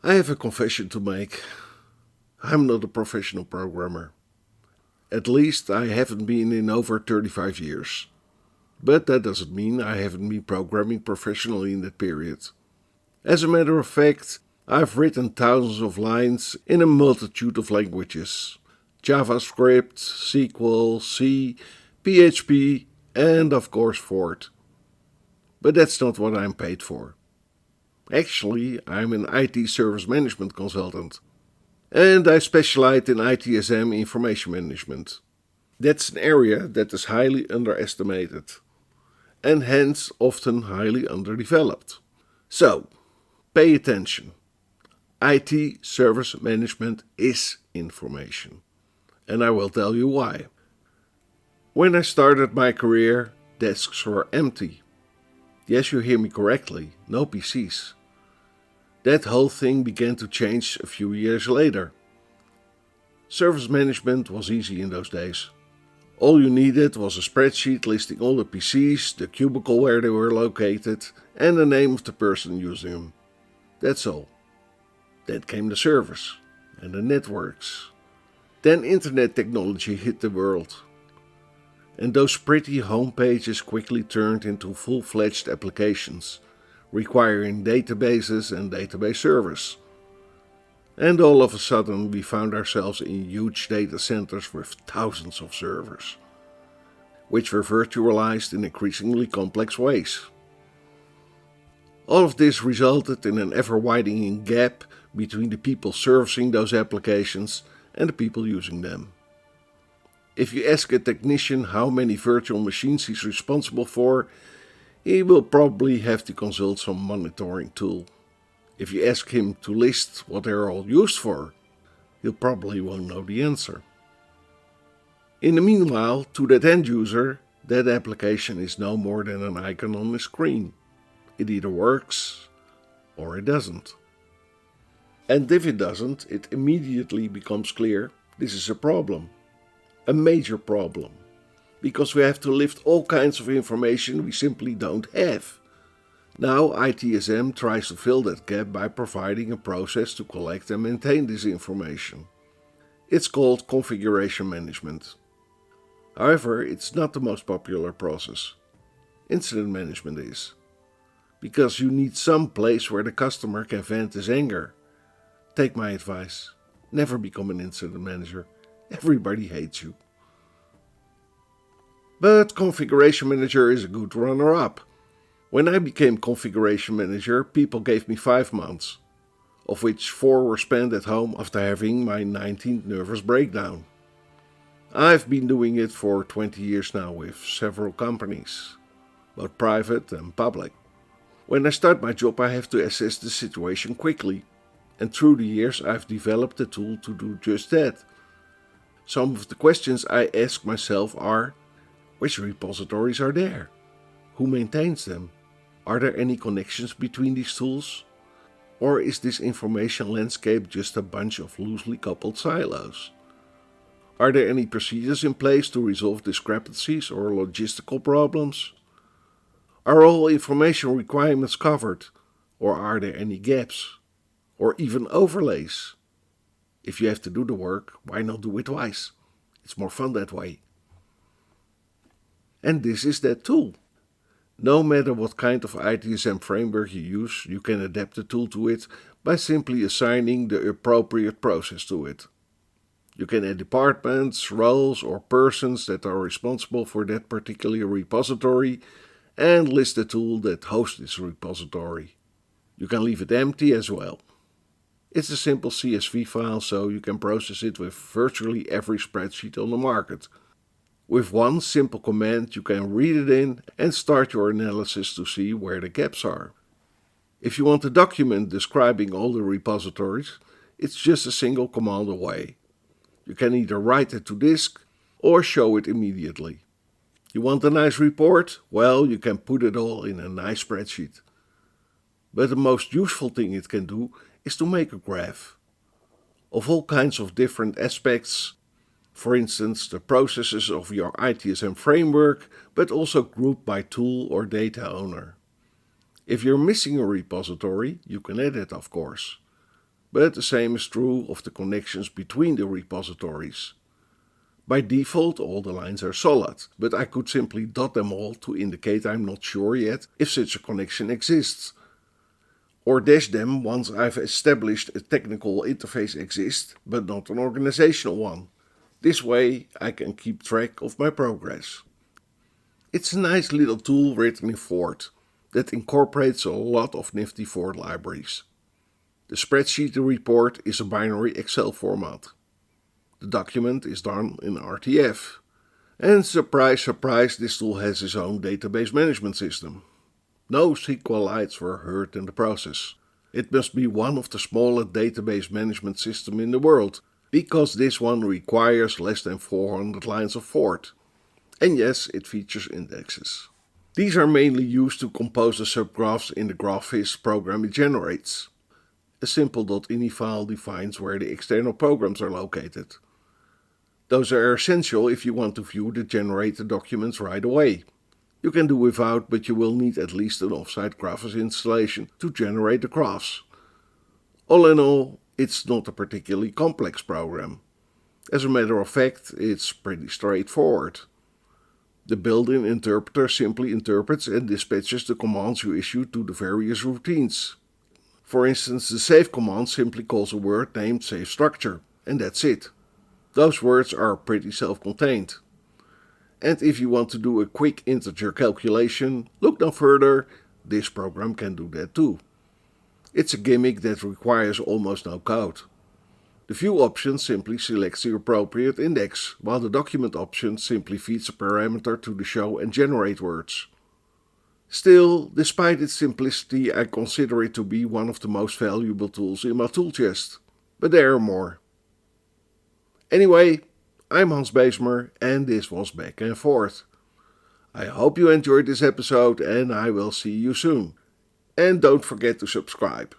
I have a confession to make. I'm not a professional programmer. At least I haven't been in over 35 years. But that doesn't mean I haven't been programming professionally in that period. As a matter of fact, I've written thousands of lines in a multitude of languages: JavaScript, SQL, C, PHP, and of course Fort. But that's not what I'm paid for. Actually, I'm an IT service management consultant, and I specialize in ITSM information management. That's an area that is highly underestimated, and hence often highly underdeveloped. So, pay attention. IT service management is information, and I will tell you why. When I started my career, desks were empty. Yes, you hear me correctly, no PCs. That whole thing began to change a few years later. Service management was easy in those days. All you needed was a spreadsheet listing all the PCs, the cubicle where they were located, and the name of the person using them. That's all. Then came the servers and the networks. Then internet technology hit the world. And those pretty home pages quickly turned into full-fledged applications, requiring databases and database servers. And all of a sudden we found ourselves in huge data centers with thousands of servers, which were virtualized in increasingly complex ways. All of this resulted in an ever-widening gap between the people servicing those applications and the people using them. If you ask a technician how many virtual machines he's responsible for, he will probably have to consult some monitoring tool. If you ask him to list what they're all used for, he'll probably won't know the answer. In the meanwhile, to that end user, that application is no more than an icon on the screen. It either works or it doesn't. And if it doesn't, it immediately becomes clear this is a problem. A major problem. Because we have to lift all kinds of information we simply don't have. Now ITSM tries to fill that gap by providing a process to collect and maintain this information. It's called configuration management. However, it's not the most popular process. Incident management is. Because you need some place where the customer can vent his anger. Take my advice. Never become an incident manager. Everybody hates you. But configuration manager is a good runner-up. When I became configuration manager, people gave me 5 months, of which 4 were spent at home after having my 19th nervous breakdown. I've been doing it for 20 years now with several companies, both private and public. When I start my job, I have to assess the situation quickly, and through the years I've developed a tool to do just that. Some of the questions I ask myself are: which repositories are there? Who maintains them? Are there any connections between these tools? Or is this information landscape just a bunch of loosely coupled silos? Are there any procedures in place to resolve discrepancies or logistical problems? Are all information requirements covered? Or are there any gaps? Or even overlays? If you have to do the work, why not do it twice? It's more fun that way. And this is that tool. No matter what kind of ITSM framework you use, you can adapt the tool to it by simply assigning the appropriate process to it. You can add departments, roles, or persons that are responsible for that particular repository and list the tool that hosts this repository. You can leave it empty as well. It's a simple CSV file, so you can process it with virtually every spreadsheet on the market. With one simple command, you can read it in and start your analysis to see where the gaps are. If you want a document describing all the repositories, it's just a single command away. You can either write it to disk or show it immediately. You want a nice report? Well, you can put it all in a nice spreadsheet. But the most useful thing it can do is to make a graph of all kinds of different aspects. For instance, the processes of your ITSM framework, but also grouped by tool or data owner. If you're missing a repository, you can add it, of course. but the same is true of the connections between the repositories. By default, all the lines are solid, but I could simply dot them all to indicate I'm not sure yet if such a connection exists, or dash them once I've established a technical interface exists, but not an organizational one. This way I can keep track of my progress. It's a nice little tool written in Ford that incorporates a lot of nifty Ford libraries. The spreadsheet report is a binary Excel format. The document is done in RTF. And surprise, surprise, this tool has its own database management system. No SQLites were hurt in the process. It must be one of the smaller database management systems in the world, because this one requires less than 400 lines of Ford. And yes, it features indexes. These are mainly used to compose the subgraphs in the GraphViz program it generates. A simple .ini file defines where the external programs are located. Those are essential if you want to view the generated documents right away. You can do without, but you will need at least an offsite GraphViz installation to generate the graphs. All in all, it's not a particularly complex program. As a matter of fact, it's pretty straightforward. The built-in interpreter simply interprets and dispatches the commands you issue to the various routines. For instance, the save command simply calls a word named save structure, and that's it. Those words are pretty self-contained. And if you want to do a quick integer calculation, look no further, this program can do that too. It's a gimmick that requires almost no code. The view option simply selects the appropriate index, while the document option simply feeds a parameter to the show and generate words. Still, despite its simplicity, I consider it to be one of the most valuable tools in my tool chest. But there are more. Anyway, I'm Hans Beesmer and this was Back and Forth. I hope you enjoyed this episode and I will see you soon. And don't forget to subscribe.